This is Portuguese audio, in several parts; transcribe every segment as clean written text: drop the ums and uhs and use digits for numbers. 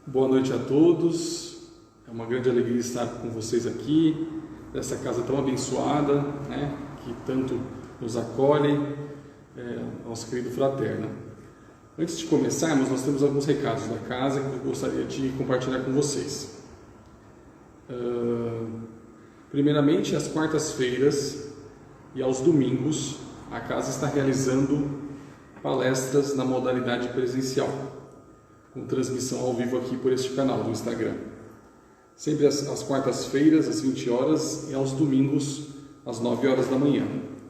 Boa noite a todos, é uma grande alegria estar com vocês aqui, nessa casa tão abençoada, né, que tanto nos acolhe, nosso querido Fraterna. Antes de começarmos, nós temos alguns recados da casa que eu gostaria de compartilhar com vocês. Primeiramente, às quartas-feiras e aos domingos, a casa está realizando palestras na modalidade presencial, com transmissão ao vivo aqui por este canal do Instagram. Sempre às quartas-feiras, às 20 horas, e aos domingos, às 9 horas da manhã.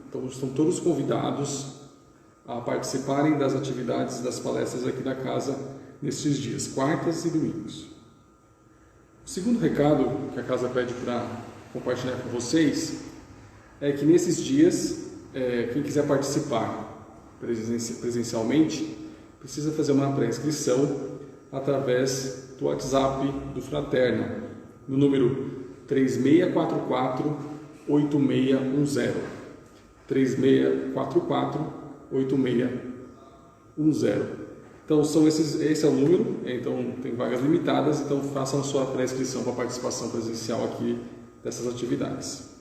Então, estão todos convidados a participarem das atividades das palestras aqui da casa nestes dias, quartas e domingos. O segundo recado que a casa pede para compartilhar com vocês é que nesses dias, quem quiser participar presencialmente, precisa fazer uma pré-inscrição através do WhatsApp do Fraterna, no número 3644-8610. 3644-8610. Então, esse é o número, então tem vagas limitadas, então façam a sua pré-inscrição para participação presencial aqui dessas atividades.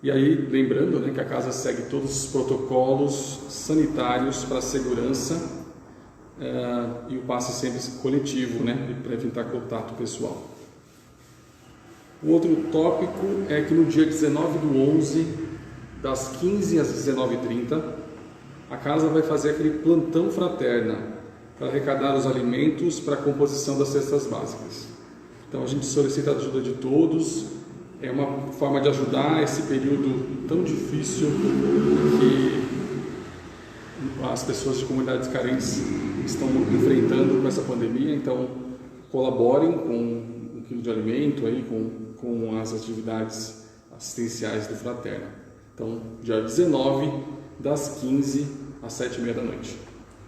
E aí, lembrando, né, que a casa segue todos os protocolos sanitários para a segurança e o passe sempre coletivo, né, para evitar contato pessoal. O outro tópico é que no dia 19/11, das 15 às 19h30, a casa vai fazer aquele plantão Fraterna para arrecadar os alimentos para a composição das cestas básicas. Então a gente solicita a ajuda de todos. É uma forma de ajudar esse período tão difícil que as pessoas de comunidades carentes estão enfrentando com essa pandemia. Então, colaborem com 1 quilo de alimento, aí, com as atividades assistenciais do Fraterna. Então, dia 19, das 15 às 7h30 da noite.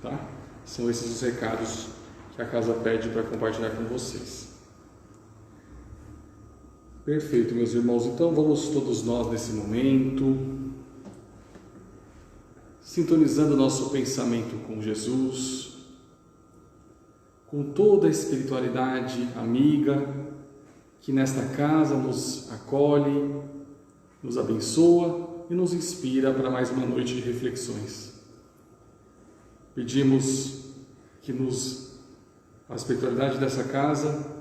Tá? São esses os recados que a casa pede para compartilhar com vocês. Perfeito, meus irmãos. Então vamos todos nós nesse momento, sintonizando nosso pensamento com Jesus, com toda a espiritualidade amiga que nesta casa nos acolhe, nos abençoa e nos inspira para mais uma noite de reflexões. Pedimos que a espiritualidade dessa casa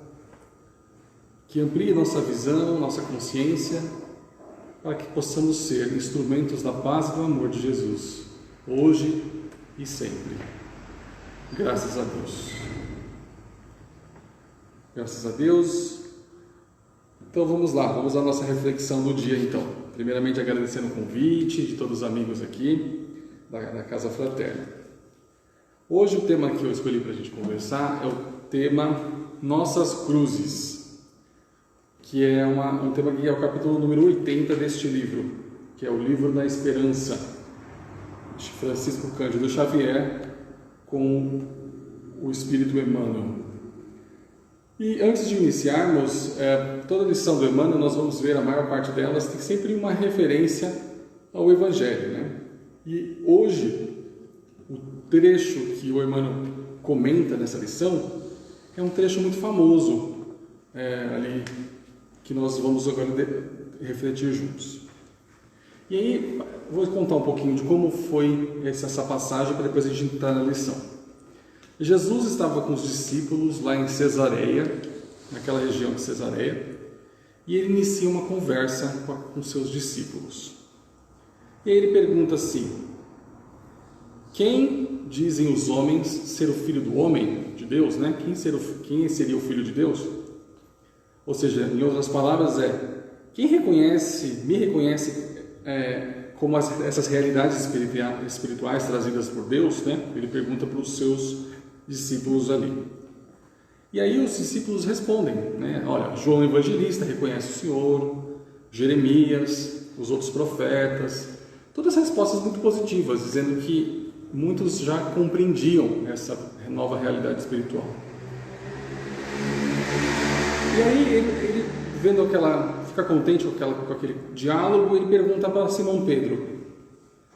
que amplie nossa visão, nossa consciência, para que possamos ser instrumentos da paz e do amor de Jesus, hoje e sempre. Graças a Deus. Graças a Deus. Então vamos lá, vamos à nossa reflexão do dia então. Primeiramente agradecendo o convite de todos os amigos aqui da Casa Fraterna. Hoje o tema que eu escolhi para a gente conversar é o tema Nossas Cruzes, que é um tema que é o capítulo número 80 deste livro, que é o Livro da Esperança, de Francisco Cândido Xavier, com o Espírito Emmanuel. E antes de iniciarmos, toda a lição do Emmanuel, nós vamos ver, a maior parte delas tem sempre uma referência ao Evangelho, né? E hoje, o trecho que o Emmanuel comenta nessa lição é um trecho muito famoso, ali, que nós vamos agora refletir juntos. E aí, vou contar um pouquinho de como foi essa passagem para depois a gente entrar na lição. Jesus estava com os discípulos lá em Cesareia, naquela região de Cesareia, e ele inicia uma conversa com seus discípulos. E aí ele pergunta assim: quem dizem os homens ser o Filho do Homem, de Deus, né? Quem seria o Filho de Deus? Ou seja, em outras palavras, quem me reconhece como essas realidades espirituais trazidas por Deus, né? Ele pergunta para os seus discípulos ali. E aí os discípulos respondem, né? Olha, João Evangelista reconhece o Senhor, Jeremias, os outros profetas, todas respostas muito positivas, dizendo que muitos já compreendiam essa nova realidade espiritual. E aí ele vendo fica contente com aquele diálogo, ele pergunta para Simão Pedro: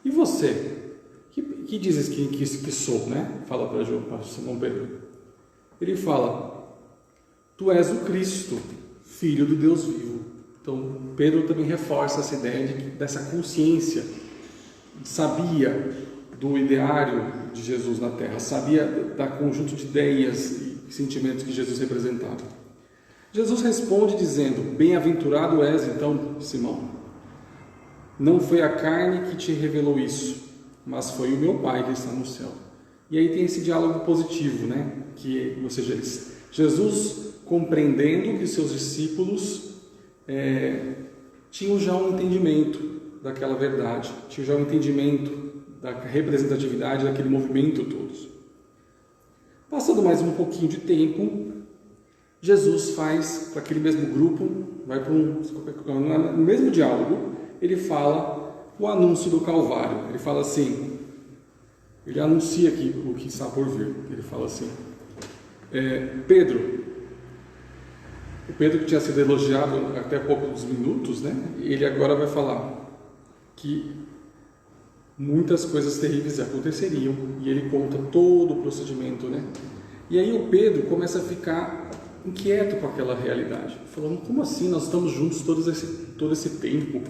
e você? Que que dizes que sou, né? Fala para Simão Pedro. Ele fala: tu és o Cristo, Filho do Deus vivo. Então Pedro também reforça essa ideia dessa consciência, sabia do ideário de Jesus na Terra, sabia da conjunto de ideias e sentimentos que Jesus representava. Jesus responde dizendo: bem-aventurado és então, Simão, não foi a carne que te revelou isso, mas foi o meu Pai que está no céu. E aí tem esse diálogo positivo, né? Ou seja, Jesus compreendendo que os seus discípulos tinham já um entendimento daquela verdade, tinham já um entendimento da representatividade daquele movimento todos. Passando mais um pouquinho de tempo, Jesus faz para aquele mesmo grupo, no mesmo diálogo, ele fala o anúncio do Calvário. Ele fala assim, ele anuncia aqui o que está por vir. Ele fala assim, o Pedro que tinha sido elogiado até poucos minutos, né? Ele agora vai falar que muitas coisas terríveis aconteceriam, e ele conta todo o procedimento, né? E aí o Pedro começa a ficar inquieto com aquela realidade, falando: como assim nós estamos juntos todo esse tempo,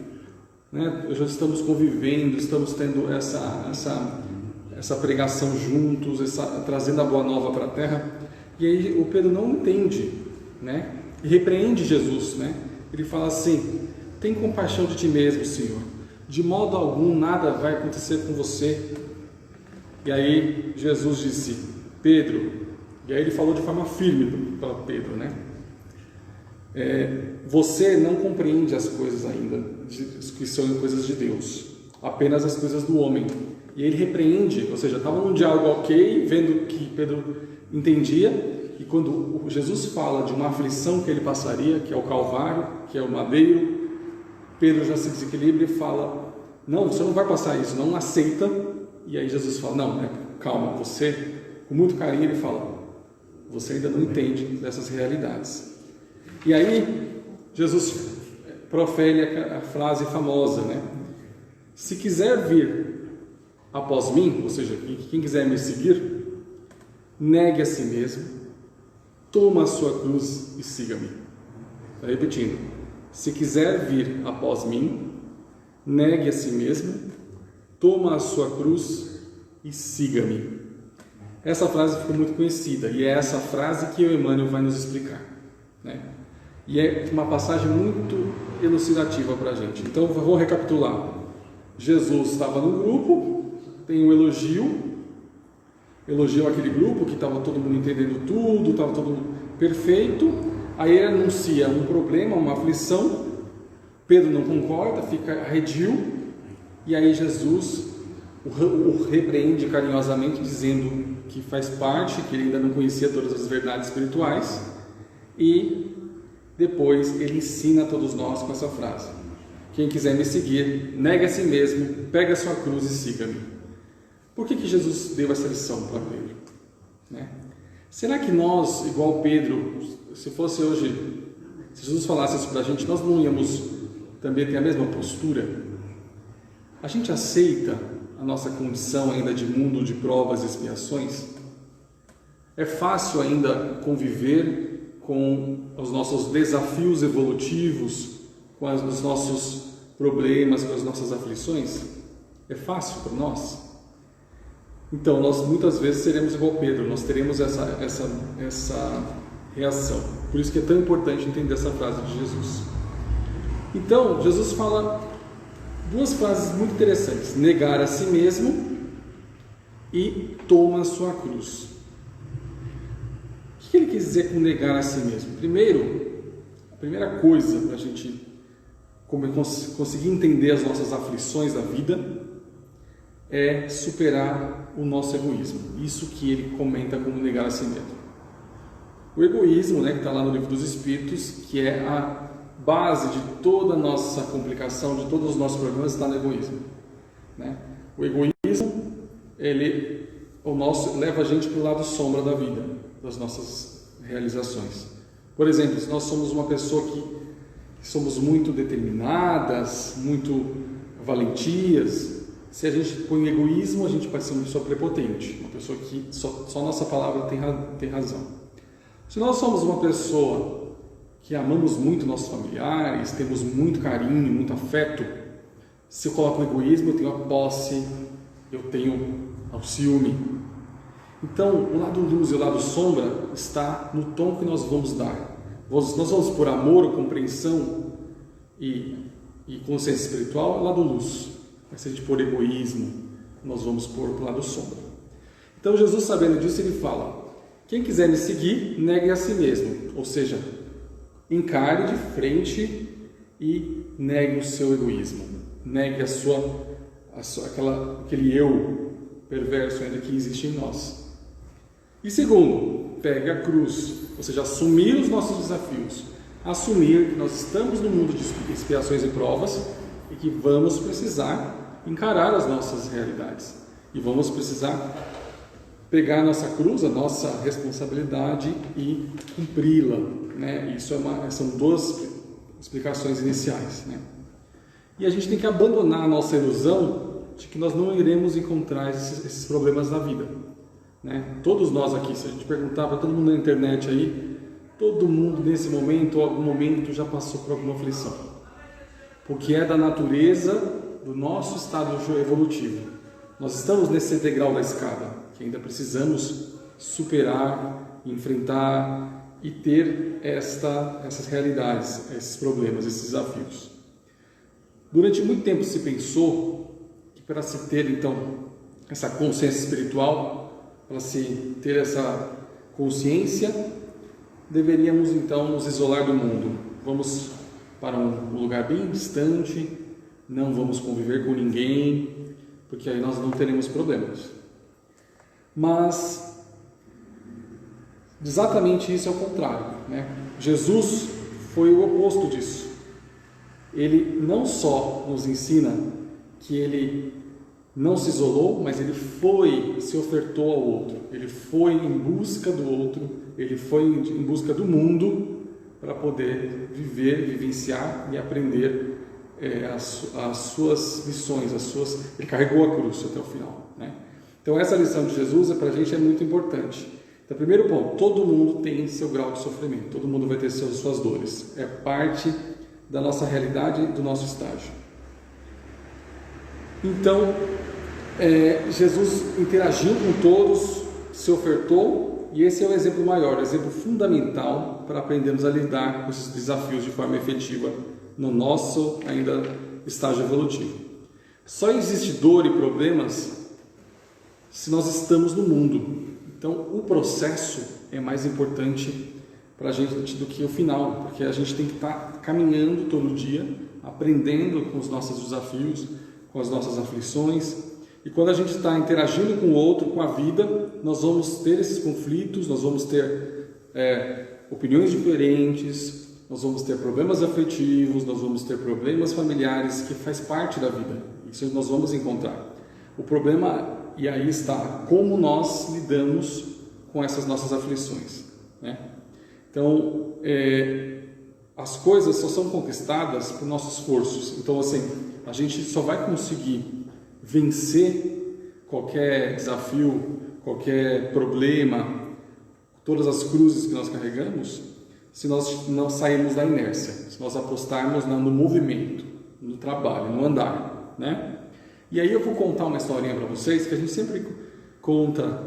né? Já estamos convivendo, estamos tendo essa pregação juntos, trazendo a boa nova para a terra. E aí o Pedro não entende, né? E repreende Jesus, né? Ele fala assim: tem compaixão de ti mesmo, Senhor, de modo algum nada vai acontecer com você. E aí Jesus disse: Pedro, e aí ele falou de forma firme para Pedro, né? Você não compreende as coisas ainda, que são coisas de Deus, apenas as coisas do homem. E ele repreende, ou seja, estava num diálogo ok, vendo que Pedro entendia. E quando Jesus fala de uma aflição que ele passaria, que é o Calvário, que é o madeiro, Pedro já se desequilibra e fala: não, você não vai passar isso, não aceita. E aí Jesus fala: não, calma, você, com muito carinho, ele fala: você ainda não entende dessas realidades. E aí Jesus profere a frase famosa, né? Se quiser vir após mim, ou seja, quem quiser me seguir, negue a si mesmo, toma a sua cruz e siga-me. Está repetindo: se quiser vir após mim, negue a si mesmo, toma a sua cruz e siga-me. Essa frase ficou muito conhecida, e é essa frase que o Emmanuel vai nos explicar, né? E é uma passagem muito elucidativa para a gente. Então vou recapitular. Jesus estava no grupo, tem um elogiou aquele grupo que estava todo mundo entendendo tudo, estava todo perfeito. Aí ele anuncia um problema, uma aflição. Pedro não concorda, fica arredio, e aí Jesus o repreende carinhosamente, dizendo que faz parte, que ele ainda não conhecia todas as verdades espirituais, e depois ele ensina a todos nós com essa frase: quem quiser me seguir, negue a si mesmo, pegue a sua cruz e siga-me. Por que Jesus deu essa lição para Pedro, né? Será que nós, igual Pedro, se fosse hoje, se Jesus falasse isso para a gente, nós não íamos também ter a mesma postura? A gente aceita a nossa condição ainda de mundo de provas e expiações? É fácil ainda conviver com os nossos desafios evolutivos, com os nossos problemas, com as nossas aflições? É fácil para nós? Então, nós muitas vezes seremos igual Pedro, nós teremos essa reação. Por isso que é tão importante entender essa frase de Jesus. Então, Jesus fala duas frases muito interessantes: negar a si mesmo e toma a sua cruz. O que ele quis dizer com negar a si mesmo? Primeiro, a primeira coisa para a gente conseguir entender as nossas aflições da vida é superar o nosso egoísmo. Isso que ele comenta como negar a si mesmo. O egoísmo, né, que está lá no Livro dos Espíritos, que é a base de toda a nossa complicação, de todos os nossos problemas, está no egoísmo, né? O egoísmo, leva a gente para o lado sombra da vida, das nossas realizações. Por exemplo, se nós somos uma pessoa que somos muito determinadas, muito valentias, Se a gente põe egoísmo, a gente vai ser uma pessoa prepotente, uma pessoa que só nossa palavra tem razão. Se nós somos uma pessoa que amamos muito nossos familiares, temos muito carinho, muito afeto, se eu coloco o egoísmo, eu tenho a posse, eu tenho o ciúme. Então, o lado luz e o lado sombra está no tom que nós vamos dar. Nós vamos por amor, compreensão e consciência espiritual, o lado luz. Mas se a gente pôr egoísmo, nós vamos pôr para o lado sombra. Então, Jesus, sabendo disso, ele fala: quem quiser me seguir, negue a si mesmo. Ou seja, encare de frente e negue o seu egoísmo. Negue aquele eu perverso ainda que existe em nós. E segundo, pegue a cruz, ou seja, assumir os nossos desafios, assumir que nós estamos no mundo de expiações e provas e que vamos precisar encarar as nossas realidades e vamos precisar pegar a nossa cruz, a nossa responsabilidade e cumpri-la, né? Isso são duas explicações iniciais, né? E a gente tem que abandonar a nossa ilusão de que nós não iremos encontrar esses problemas na vida, né? Todos nós aqui, se a gente perguntar para todo mundo na internet aí, todo mundo nesse momento ou algum momento já passou por alguma aflição, porque é da natureza do nosso estado evolutivo. Nós estamos nesse degrau da escada que ainda precisamos superar, enfrentar e ter essas realidades, esses problemas, esses desafios. Durante muito tempo se pensou que para se ter então essa consciência espiritual, para se ter essa consciência, deveríamos então nos isolar do mundo. Vamos para um lugar bem distante, não vamos conviver com ninguém, porque aí nós não teremos problemas. Mas exatamente isso é o contrário, né? Jesus foi o oposto disso. Ele não só nos ensina que ele não se isolou, mas ele se ofertou ao outro. Ele foi em busca do outro, ele foi em busca do mundo para poder vivenciar e aprender as suas lições, ele carregou a cruz até o final, né? Então essa lição de Jesus para a gente é muito importante. Então, primeiro ponto, todo mundo tem seu grau de sofrimento, todo mundo vai ter suas dores, é parte da nossa realidade, do nosso estágio. Então, Jesus interagiu com todos, se ofertou, e esse é o exemplo maior, o exemplo fundamental para aprendermos a lidar com esses desafios de forma efetiva no nosso ainda estágio evolutivo. Só existe dor e problemas se nós estamos no mundo. Então, o processo é mais importante para a gente do que o final, porque a gente tem que estar caminhando todo dia, aprendendo com os nossos desafios, com as nossas aflições, e quando a gente está interagindo com o outro, com a vida, nós vamos ter esses conflitos, nós vamos ter opiniões diferentes, nós vamos ter problemas afetivos, nós vamos ter problemas familiares, que faz parte da vida, isso nós vamos encontrar. O problema, e aí está, como nós lidamos com essas nossas aflições, né? Então, as coisas só são conquistadas por nossos esforços. Então, assim, a gente só vai conseguir vencer qualquer desafio, qualquer problema, todas as cruzes que nós carregamos, se nós não sairmos da inércia, se nós apostarmos no movimento, no trabalho, no andar, né? E aí eu vou contar uma historinha para vocês, que a gente sempre conta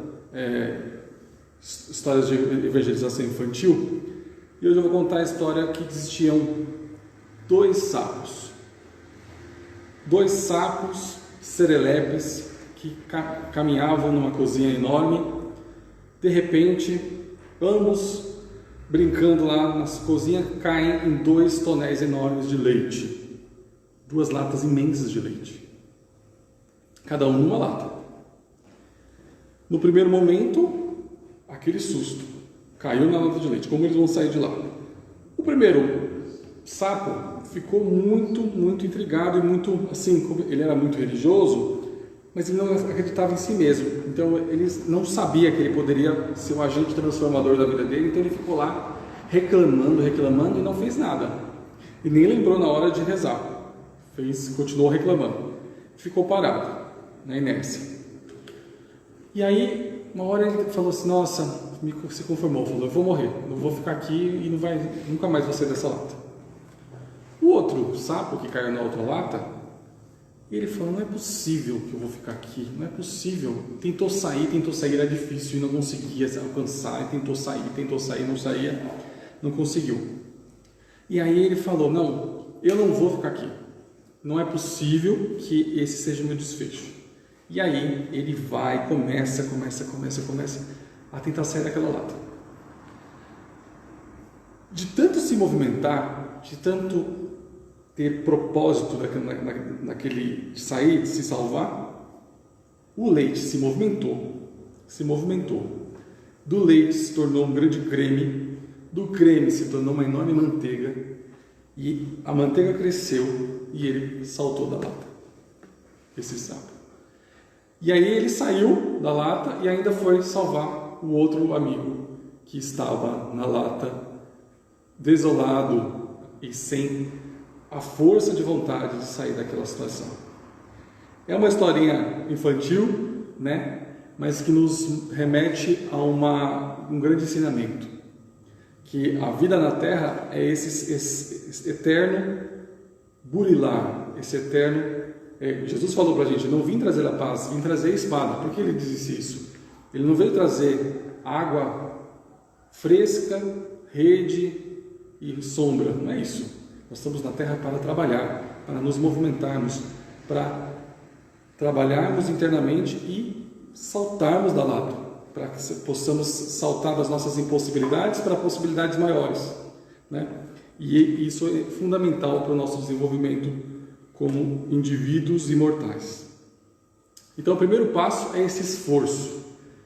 histórias de evangelização infantil, e hoje eu vou contar a história que existiam dois sapos serelepes que caminhavam numa cozinha enorme. De repente, ambos brincando lá na cozinha, caem em 2 tonéis enormes de leite, 2 latas imensas de leite, cada um numa lata. No primeiro momento, aquele susto, caiu na lata de leite, como eles vão sair de lá? O primeiro sapo ficou muito intrigado e muito, assim, ele era muito religioso, mas ele não acreditava em si mesmo, então ele não sabia que ele poderia ser o agente transformador da vida dele, então ele ficou lá reclamando e não fez nada, e nem lembrou na hora de rezar, continuou reclamando, ficou parado. na inércia. E aí, uma hora ele falou assim, nossa, se conformou, falou, eu vou morrer, não vou ficar aqui e nunca mais vou sair dessa lata. O outro sapo que caiu na outra lata, ele falou, não é possível que eu vou ficar aqui, não é possível. Tentou sair, era difícil e não conseguia alcançar, e tentou sair, não saía, não conseguiu. E aí ele falou, não, eu não vou ficar aqui, não é possível que esse seja o meu desfecho. E aí ele vai, começa a tentar sair daquela lata. De tanto se movimentar, de tanto ter propósito naquele de sair, de se salvar, o leite se movimentou. Do leite se tornou um grande creme, do creme se tornou uma enorme manteiga, e a manteiga cresceu e ele saltou da lata, esse sapo. E aí ele saiu da lata e ainda foi salvar o outro amigo que estava na lata, desolado e sem a força de vontade de sair daquela situação. É uma historinha infantil, né? Mas que nos remete a um grande ensinamento, que a vida na Terra é esse eterno burilar, esse eterno... Jesus falou para a gente, não vim trazer a paz, vim trazer a espada. Por que ele disse isso? Ele não veio trazer água fresca, rede e sombra, não é isso. Nós estamos na Terra para trabalhar, para nos movimentarmos, para trabalharmos internamente e saltarmos da lata, para que possamos saltar das nossas impossibilidades para possibilidades maiores, né? E isso é fundamental para o nosso desenvolvimento como indivíduos imortais. Então, o primeiro passo é esse esforço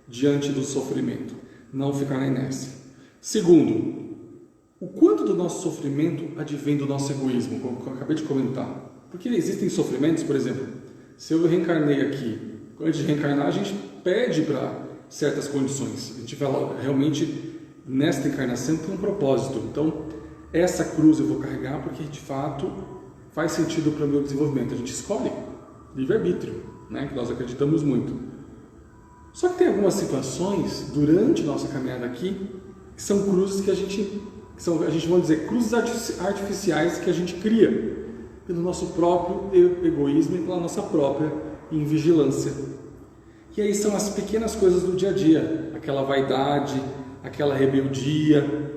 diante do sofrimento, não ficar na inércia. Segundo, o quanto do nosso sofrimento advém do nosso egoísmo, como eu acabei de comentar. Porque existem sofrimentos, por exemplo, se eu reencarnei aqui, antes de reencarnar a gente pede para certas condições, a gente vai realmente nesta encarnação tem um propósito. Então, essa cruz eu vou carregar porque de fato faz sentido para o meu desenvolvimento. A gente escolhe, livre-arbítrio, né? Que nós acreditamos muito. Só que tem algumas situações durante nossa caminhada aqui que são cruzes que a gente vai dizer, cruzes artificiais que a gente cria pelo nosso próprio egoísmo e pela nossa própria invigilância. E aí são as pequenas coisas do dia a dia, aquela vaidade, aquela rebeldia,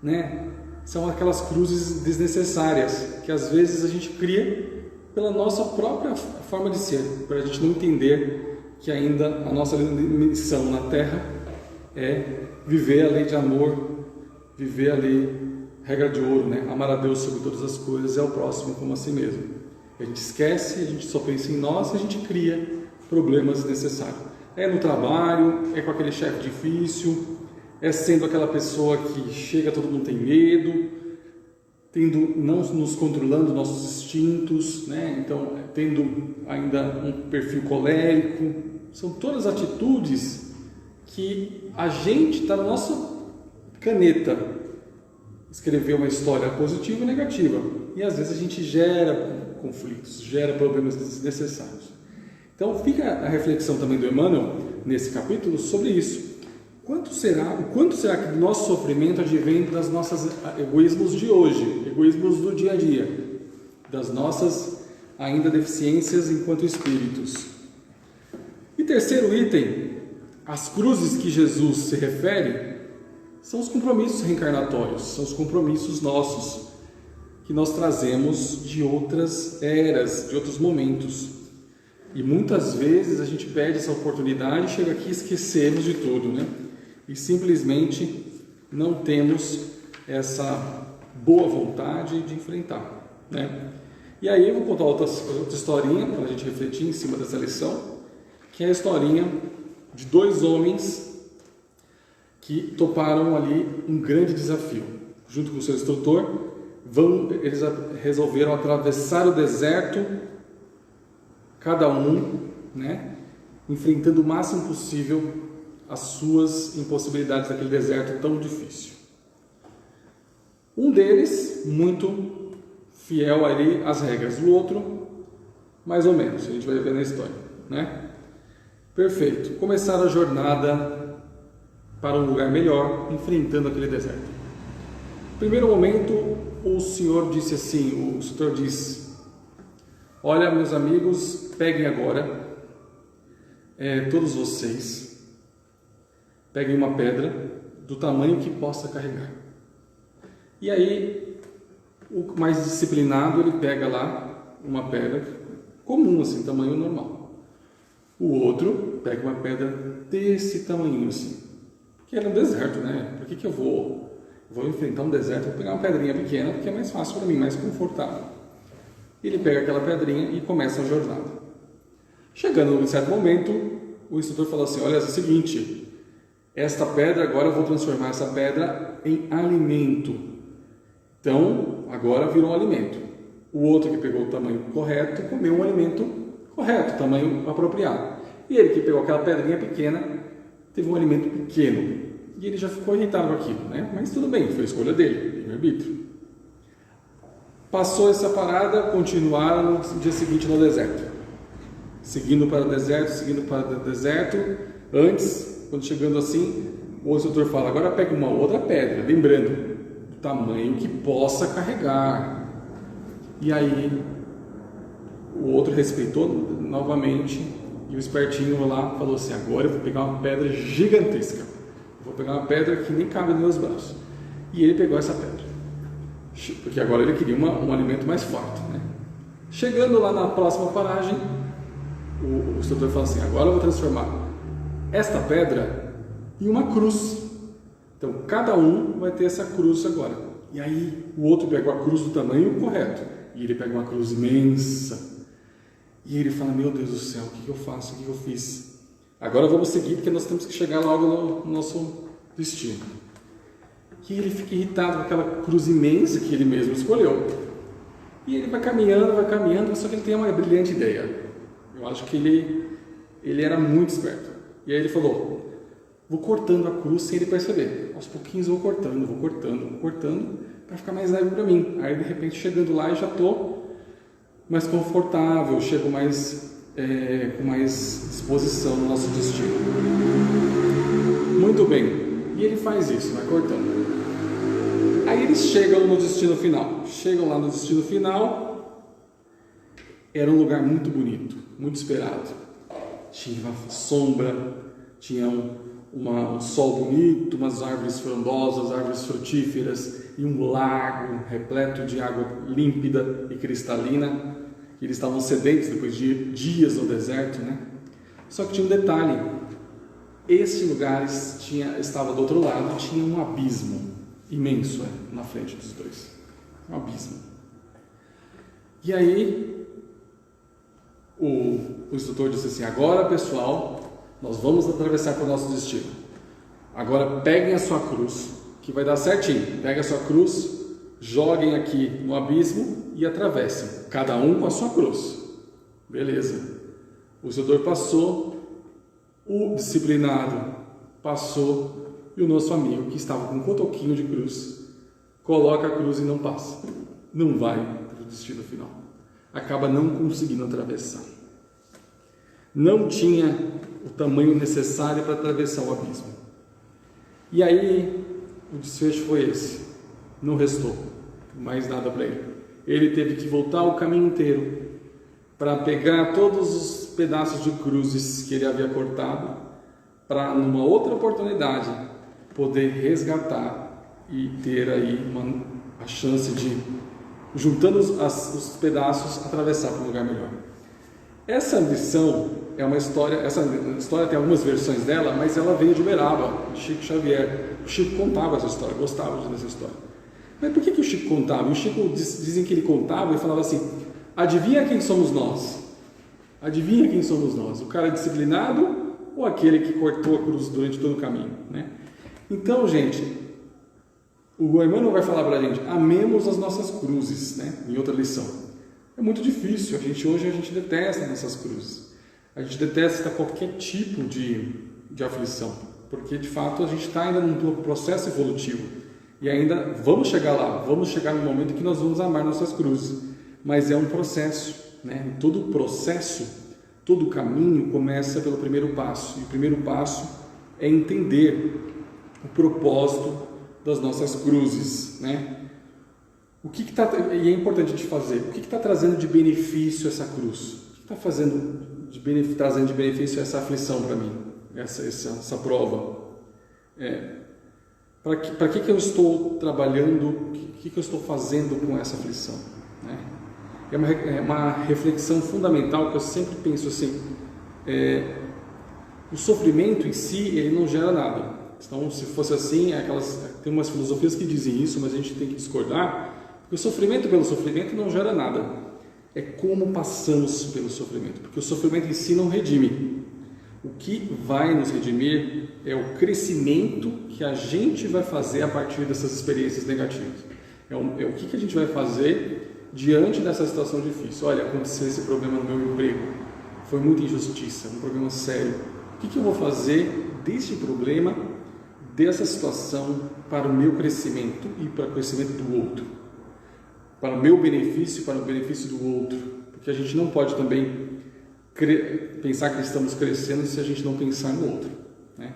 né? São aquelas cruzes desnecessárias que às vezes a gente cria pela nossa própria forma de ser, para a gente não entender que ainda a nossa missão na Terra é viver a lei de amor, viver a lei, regra de ouro, né? Amar a Deus sobre todas as coisas e ao próximo como a si mesmo. A gente esquece, a gente só pensa em nós e a gente cria problemas desnecessários. É no trabalho, é com aquele chefe difícil, é sendo aquela pessoa que chega, todo mundo tem medo, não nos controlando nossos instintos, né? Então, tendo ainda um perfil colérico. São todas atitudes que a gente está na nossa caneta, escrever uma história positiva e negativa. E às vezes a gente gera conflitos, gera problemas desnecessários. Então fica a reflexão também do Emmanuel, nesse capítulo, sobre isso. O quanto será que o nosso sofrimento advém das nossas egoísmos de hoje, egoísmos do dia a dia, das nossas ainda deficiências enquanto espíritos? E terceiro item, as cruzes que Jesus se refere são os compromissos reencarnatórios, são os compromissos nossos, que nós trazemos de outras eras, de outros momentos. E muitas vezes a gente perde essa oportunidade, chega aqui e esquecemos de tudo, né? E simplesmente não temos essa boa vontade de enfrentar, né? E aí eu vou contar outra historinha para a gente refletir em cima dessa lição, que é a historinha de dois homens que toparam ali um grande desafio. Junto com o seu instrutor, eles resolveram atravessar o deserto, cada um, né, enfrentando o máximo possível as suas impossibilidades daquele deserto tão difícil. Um deles, muito fiel ali às regras, o outro, mais ou menos, a gente vai ver na história, né? Perfeito. Começaram a jornada para um lugar melhor, enfrentando aquele deserto. No primeiro momento, o Senhor disse assim, o instrutor disse: olha, meus amigos, peguem agora, todos vocês, peguem uma pedra do tamanho que possa carregar. E aí, o mais disciplinado, ele pega lá uma pedra comum, assim, tamanho normal. O outro pega uma pedra desse tamanho, assim, porque é no deserto, né? Por que eu vou enfrentar um deserto? Vou pegar uma pedrinha pequena, porque é mais fácil para mim, mais confortável. Ele pega aquela pedrinha e começa a jornada. Chegando em certo momento, o instrutor falou assim: olha, é o seguinte, esta pedra, agora eu vou transformar essa pedra em alimento. Então, agora virou um alimento. O outro que pegou o tamanho correto, comeu um alimento correto, tamanho apropriado. E ele que pegou aquela pedrinha pequena, teve um alimento pequeno. E ele já ficou irritado com aquilo, né? Mas tudo bem, foi a escolha dele, livre-arbítrio. Passou essa parada, continuaram no dia seguinte no deserto. Seguindo para o deserto, antes, quando chegando assim, o instrutor fala: agora pega uma outra pedra, lembrando, do tamanho que possa carregar. E aí, o outro respeitou novamente, e o espertinho lá falou assim: agora eu vou pegar uma pedra gigantesca. Vou pegar uma pedra que nem cabe nos meus braços. E ele pegou essa pedra, porque agora ele queria um alimento mais forte, né? Chegando lá na próxima paragem, o instrutor fala assim: agora eu vou transformar esta pedra em uma cruz. Então cada um vai ter essa cruz agora. E aí o outro pegou a cruz do tamanho correto, e ele pega uma cruz imensa. E ele fala: meu Deus do céu, o que eu faço? O que eu fiz? Agora vamos seguir, porque nós temos que chegar logo no nosso destino. E ele fica irritado com aquela cruz imensa que ele mesmo escolheu. E ele vai caminhando, só que ele tem uma brilhante ideia. Eu acho que ele era muito esperto. E aí ele falou: vou cortando a cruz sem ele perceber. Aos pouquinhos eu vou cortando, para ficar mais leve para mim. Aí de repente, chegando lá, eu já estou mais confortável, chego mais com mais disposição no nosso destino. Muito bem. E ele faz isso, vai cortando. Aí eles chegam no destino final. Chegam lá no destino final. Era um lugar muito bonito, muito esperado. Tinha uma sombra, tinha um sol bonito, umas árvores frondosas, árvores frutíferas e um lago repleto de água límpida e cristalina. Eles estavam sedentos depois de dias no deserto, né? Só que tinha um detalhe: esse lugar estava do outro lado, tinha um abismo imenso na frente dos dois, um abismo. E aí o instrutor disse assim: agora pessoal, nós vamos atravessar para o nosso destino. Agora peguem a sua cruz, que vai dar certinho. Peguem a sua cruz, joguem aqui no abismo e atravessem, cada um com a sua cruz. Beleza. O instrutor passou, o disciplinado passou, e o nosso amigo, que estava com um cotoquinho de cruz, coloca a cruz e não passa. Não vai para o destino final. Acaba não conseguindo atravessar. Não tinha o tamanho necessário para atravessar o abismo. E aí, o desfecho foi esse. Não restou mais nada para ele. Ele teve que voltar o caminho inteiro para pegar todos os pedaços de cruzes que ele havia cortado, para numa outra oportunidade poder resgatar e ter aí a chance de, juntando os pedaços, atravessar para um lugar melhor. Essa lição é uma história, essa história tem algumas versões dela, mas ela veio de Uberaba, de Chico Xavier. O Chico contava essa história, gostava dessa história. Mas por que o Chico contava? O Chico dizem que ele contava e falava assim: adivinha quem somos nós? Adivinha quem somos nós? O cara disciplinado ou aquele que cortou a cruz durante todo o caminho, né? Então, gente, o Emmanuel vai falar para a gente: amemos as nossas cruzes, né? Em outra lição. É muito difícil, hoje a gente detesta nossas cruzes. A gente detesta qualquer tipo de aflição, porque de fato a gente está ainda num processo evolutivo. E ainda vamos chegar lá, vamos chegar no momento que nós vamos amar nossas cruzes. Mas é um processo, né? Em todo processo todo caminho começa pelo primeiro passo, e o primeiro passo é entender o propósito das nossas cruzes, né? E é importante a gente fazer, o que está trazendo de benefício essa cruz? O que está trazendo de benefício essa aflição para mim, essa prova? Para que eu estou trabalhando, o que eu estou fazendo com essa aflição? Né? É uma reflexão fundamental que eu sempre penso assim, o sofrimento em si, ele não gera nada. Então, se fosse assim, tem umas filosofias que dizem isso, mas a gente tem que discordar, porque o sofrimento pelo sofrimento não gera nada. É como passamos pelo sofrimento, porque o sofrimento em si não redime. O que vai nos redimir é o crescimento que a gente vai fazer a partir dessas experiências negativas. É o que a gente vai fazer diante dessa situação difícil. Olha, aconteceu esse problema no meu emprego, foi muita injustiça, um problema sério. O que eu vou fazer deste problema, dessa situação, para o meu crescimento e para o crescimento do outro? Para o meu benefício e para o benefício do outro. Porque a gente não pode também pensar que estamos crescendo se a gente não pensar no outro, né?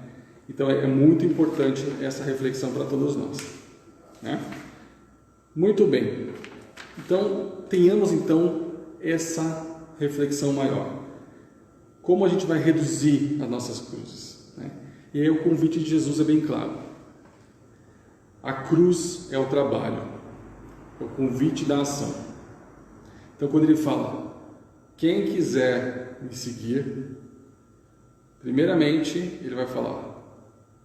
Então é muito importante essa reflexão para todos nós, né? Muito bem, então tenhamos essa reflexão maior. Como a gente vai reduzir as nossas cruzes, né? E aí o convite de Jesus é bem claro. A cruz é o trabalho, é o convite da ação. Então quando ele fala, quem quiser me seguir, primeiramente ele vai falar,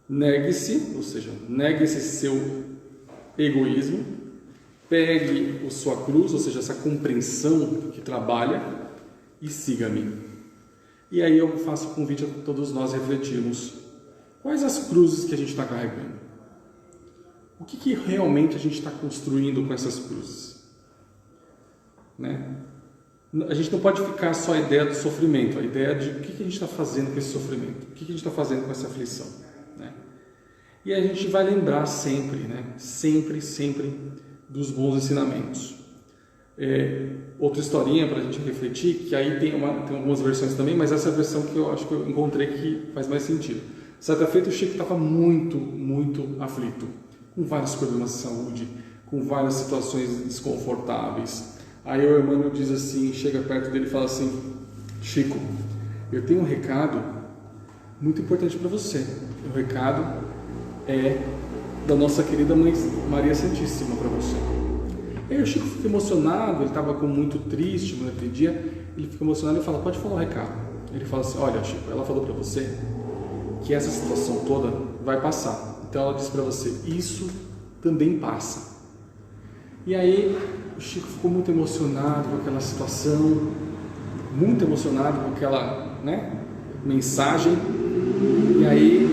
negue-se, ou seja, negue esse seu egoísmo, pegue a sua cruz, ou seja, essa compreensão que trabalha, e siga-me. E aí eu faço o convite a todos nós refletirmos, quais as cruzes que a gente está carregando? O que realmente a gente está construindo com essas cruzes? Né? A gente não pode ficar só a ideia do sofrimento, a ideia de o que a gente está fazendo com esse sofrimento, o que a gente está fazendo com essa aflição, né? E a gente vai lembrar sempre, né? Sempre dos bons ensinamentos. Outra historinha para a gente refletir, que aí tem algumas versões também, mas essa é a versão que eu acho que eu encontrei que faz mais sentido. Certa feita o Chico estava muito aflito, com vários problemas de saúde, com várias situações desconfortáveis. Aí o irmão diz assim, chega perto dele e fala assim, Chico, eu tenho um recado muito importante para você. O recado é da nossa querida Mãe Maria Santíssima para você. E aí o Chico fica emocionado, ele estava muito triste naquele dia, ele fica emocionado e fala, pode falar o recado. Ele fala assim, olha Chico, ela falou para você que essa situação toda vai passar. Então ela disse para você, isso também passa. E aí o Chico ficou muito emocionado com aquela situação, muito emocionado com aquela, né, mensagem. E aí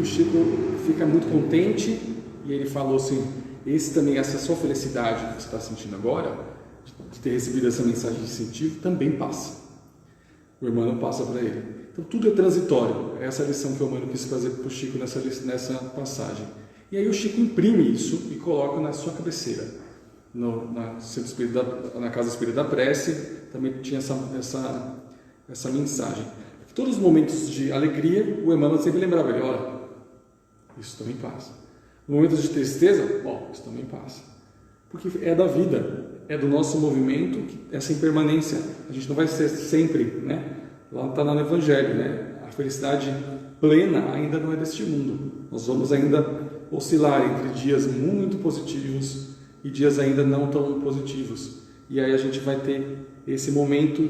o Chico fica muito contente e ele falou assim, essa sua felicidade que você está sentindo agora, de ter recebido essa mensagem de incentivo, também passa. O irmão passa para ele. Então tudo é transitório. Essa é a lição que o irmão quis fazer para o Chico nessa passagem. E aí o Chico imprime isso e coloca na sua cabeceira. Na Casa Espírita da Prece também tinha essa mensagem. Em todos os momentos de alegria, o Emmanuel sempre lembrava ele, olha, isso também passa. Nos momentos de tristeza, isso também passa. Porque é da vida, é do nosso movimento, essa impermanência. A gente não vai ser sempre, né? Lá está no Evangelho, né? A felicidade plena ainda não é deste mundo. Nós vamos ainda oscilar entre dias muito positivos e dias ainda não tão positivos. E aí a gente vai ter esse momento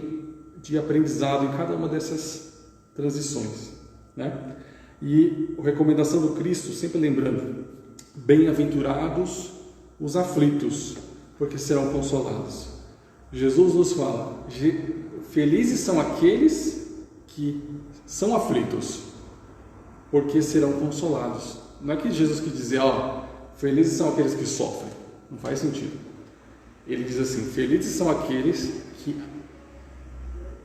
de aprendizado em cada uma dessas transições, né? E a recomendação do Cristo, sempre lembrando, bem-aventurados os aflitos, porque serão consolados. Jesus nos fala, felizes são aqueles que são aflitos, porque serão consolados. Não é que Jesus quis dizer, felizes são aqueles que sofrem. Não faz sentido. Ele diz assim, felizes são aqueles que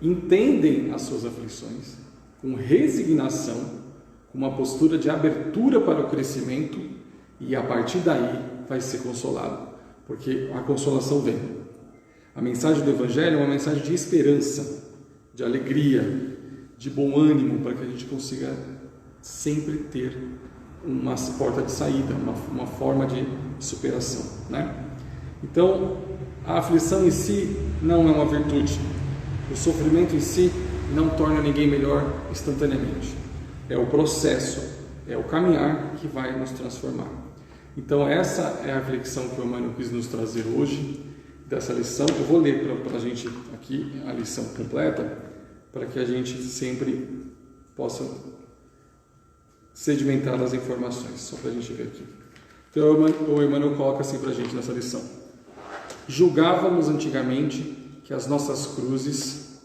entendem as suas aflições com resignação, com uma postura de abertura para o crescimento, e a partir daí vai ser consolado, porque a consolação vem. A mensagem do Evangelho é uma mensagem de esperança, de alegria, de bom ânimo, para que a gente consiga sempre ter uma porta de saída, uma forma de superação, né? Então, a aflição em si não é uma virtude. O sofrimento em si não torna ninguém melhor instantaneamente. É o processo, é o caminhar que vai nos transformar. Então, essa é a reflexão que o Emmanuel quis nos trazer hoje, dessa lição. Eu vou ler para a gente aqui a lição completa, para que a gente sempre possa sedimentar as informações, só para a gente ver aqui. Então, o Emmanuel coloca assim para a gente nessa lição: julgávamos antigamente que as nossas cruzes,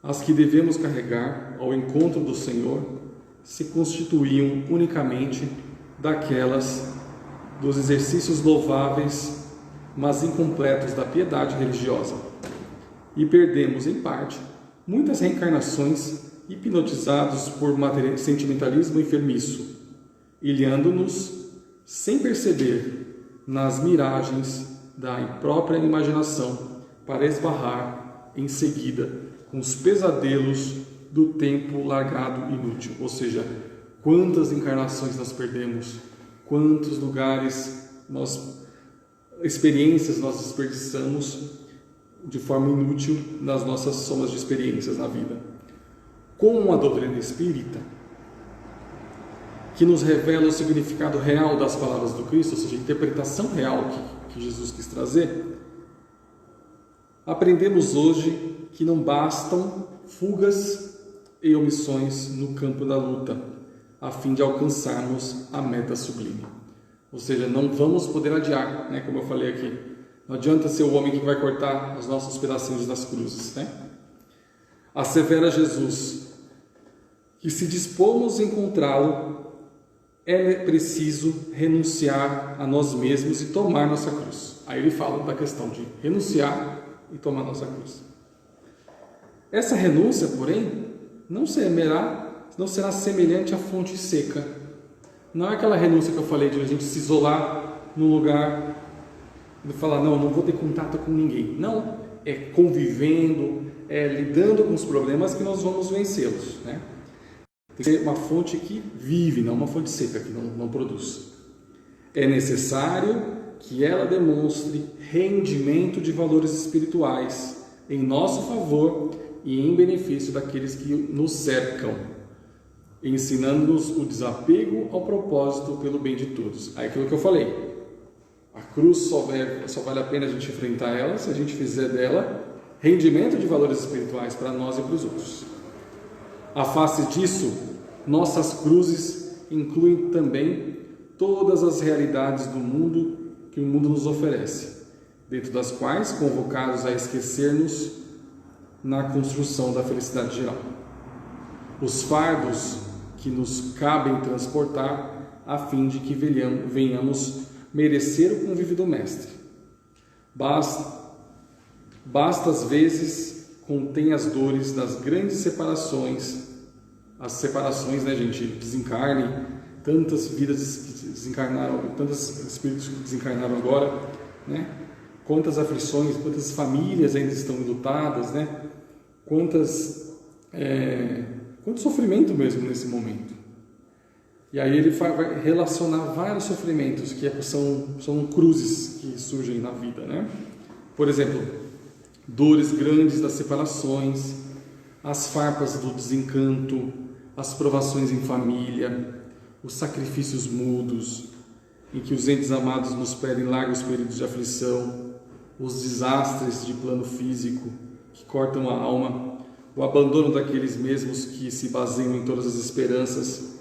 as que devemos carregar ao encontro do Senhor, se constituíam unicamente daquelas dos exercícios louváveis, mas incompletos da piedade religiosa, e perdemos, em parte, muitas reencarnações hipnotizados por sentimentalismo enfermiço, ilhando-nos, sem perceber, nas miragens da própria imaginação, para esbarrar em seguida com os pesadelos do tempo largado inútil. Ou seja, quantas encarnações nós perdemos, quantos lugares, experiências nós desperdiçamos de forma inútil nas nossas somas de experiências na vida. Com a doutrina espírita, que nos revela o significado real das palavras do Cristo, ou seja, a interpretação real que Jesus quis trazer, aprendemos hoje que não bastam fugas e omissões no campo da luta, a fim de alcançarmos a meta sublime. Ou seja, não vamos poder adiar, né? Como eu falei aqui, não adianta ser o homem que vai cortar os nossos pedacinhos das cruzes, né? Assevera Jesus que, se dispomos a encontrá-lo, é preciso renunciar a nós mesmos e tomar nossa cruz. Aí ele fala da questão de renunciar e tomar nossa cruz. Essa renúncia, porém, não será semelhante à fonte seca. Não é aquela renúncia que eu falei de a gente se isolar num lugar e falar, não vou ter contato com ninguém. Não, é convivendo, é lidando com os problemas que nós vamos vencê-los, né? Tem que ser uma fonte que vive, não uma fonte seca que não produz. É necessário que ela demonstre rendimento de valores espirituais em nosso favor e em benefício daqueles que nos cercam, ensinando-nos o desapego ao propósito pelo bem de todos. Aí aquilo que eu falei, a cruz só vale a pena a gente enfrentar ela se a gente fizer dela rendimento de valores espirituais para nós e para os outros. A face disso, nossas cruzes incluem também todas as realidades do mundo que o mundo nos oferece, dentro das quais convocados a esquecer-nos na construção da felicidade geral. Os fardos que nos cabem transportar a fim de que venhamos merecer o convívio do Mestre. Basta às vezes contém as dores das grandes separações, né, gente, desencarne, tantas vidas que desencarnaram, tantos espíritos que desencarnaram agora, né? Quantas aflições, quantas famílias ainda estão enlutadas, né? Quanto sofrimento mesmo nesse momento. E aí ele vai relacionar vários sofrimentos que são cruzes que surgem na vida, né? Por exemplo, dores grandes das separações, as farpas do desencanto, as provações em família, os sacrifícios mudos, em que os entes amados nos pedem largos períodos de aflição, os desastres de plano físico que cortam a alma, o abandono daqueles mesmos que se baseiam em todas as esperanças,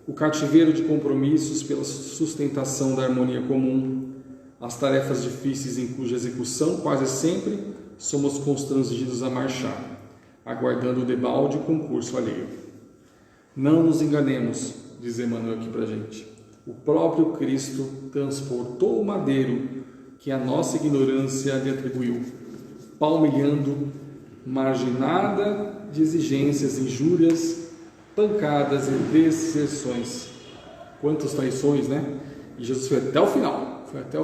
o cativeiro de compromissos pela sustentação da harmonia comum, as tarefas difíceis em cuja execução quase sempre somos constrangidos a marchar, aguardando o debalde e o concurso alheio. Não nos enganemos, diz Emmanuel aqui para a gente. O próprio Cristo transportou o madeiro que a nossa ignorância lhe atribuiu, palmilhando marginada de exigências, injúrias, pancadas e deserções. Quantas traições, né? E Jesus foi até o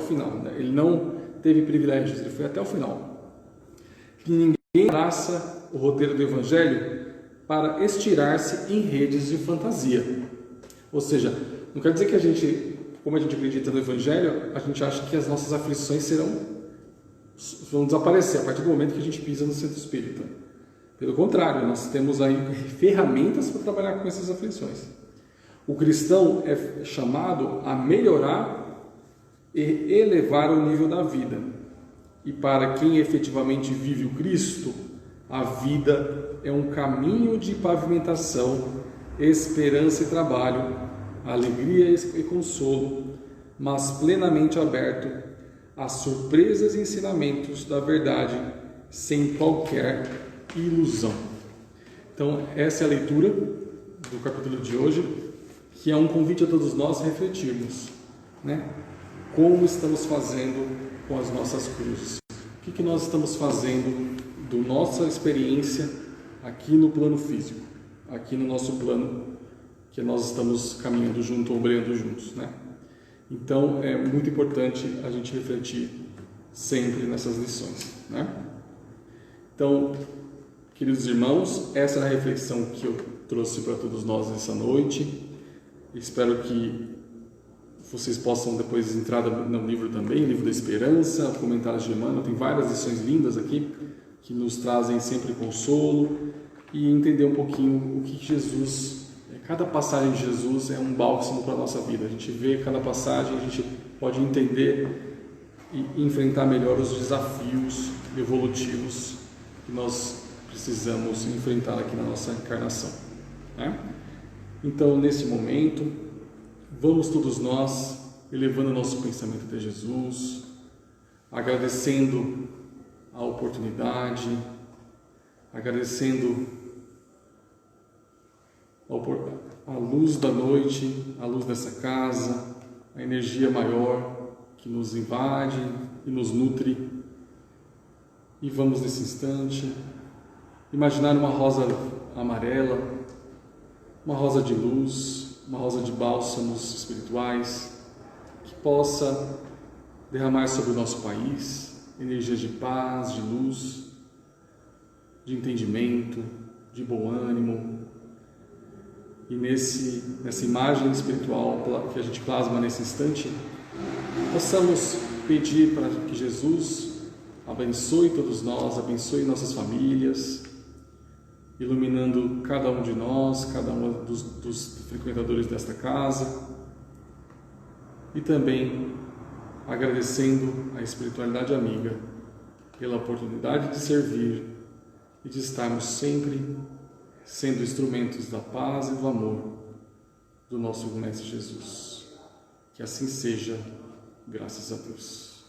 final, né? Ele não teve privilégios, ele foi até o final. Que ninguém abraça o roteiro do Evangelho para estirar-se em redes de fantasia. Ou seja, não quer dizer que a gente, como a gente acredita no Evangelho, a gente acha que as nossas aflições vão desaparecer a partir do momento que a gente pisa no centro espírita. Pelo contrário, nós temos aí ferramentas para trabalhar com essas aflições. O cristão é chamado a melhorar e elevar o nível da vida. E para quem efetivamente vive o Cristo, a vida é um caminho de pavimentação, esperança e trabalho, alegria e consolo, mas plenamente aberto às surpresas e ensinamentos da verdade, sem qualquer ilusão. Então, essa é a leitura do capítulo de hoje, que é um convite a todos nós refletirmos, né? Como estamos fazendo com as nossas cruzes? O que nós estamos fazendo da nossa experiência aqui no plano físico, aqui no nosso plano que nós estamos caminhando junto, obreando juntos, né? Então, é muito importante a gente refletir sempre nessas lições, né? Então, queridos irmãos, essa é a reflexão que eu trouxe para todos nós essa noite. Espero que vocês possam depois entrar no livro também, livro da Esperança, comentários de Emmanuel, tem várias lições lindas aqui que nos trazem sempre consolo e entender um pouquinho o que Jesus, cada passagem de Jesus é um bálsamo para a nossa vida. A gente vê cada passagem, a gente pode entender e enfrentar melhor os desafios evolutivos que nós precisamos enfrentar aqui na nossa encarnação, né? Então, nesse momento, vamos todos nós elevando nosso pensamento até Jesus, agradecendo a oportunidade, agradecendo a luz da noite, a luz dessa casa, a energia maior que nos invade e nos nutre. E vamos nesse instante imaginar uma rosa amarela, uma rosa de luz, uma rosa de bálsamos espirituais, que possa derramar sobre o nosso país energias de paz, de luz, de entendimento, de bom ânimo. E nessa imagem espiritual que a gente plasma nesse instante, possamos pedir para que Jesus abençoe todos nós, abençoe nossas famílias, iluminando cada um de nós, cada um dos frequentadores desta casa, e também agradecendo a espiritualidade amiga pela oportunidade de servir e de estarmos sempre sendo instrumentos da paz e do amor do nosso Mestre Jesus. Que assim seja, graças a Deus.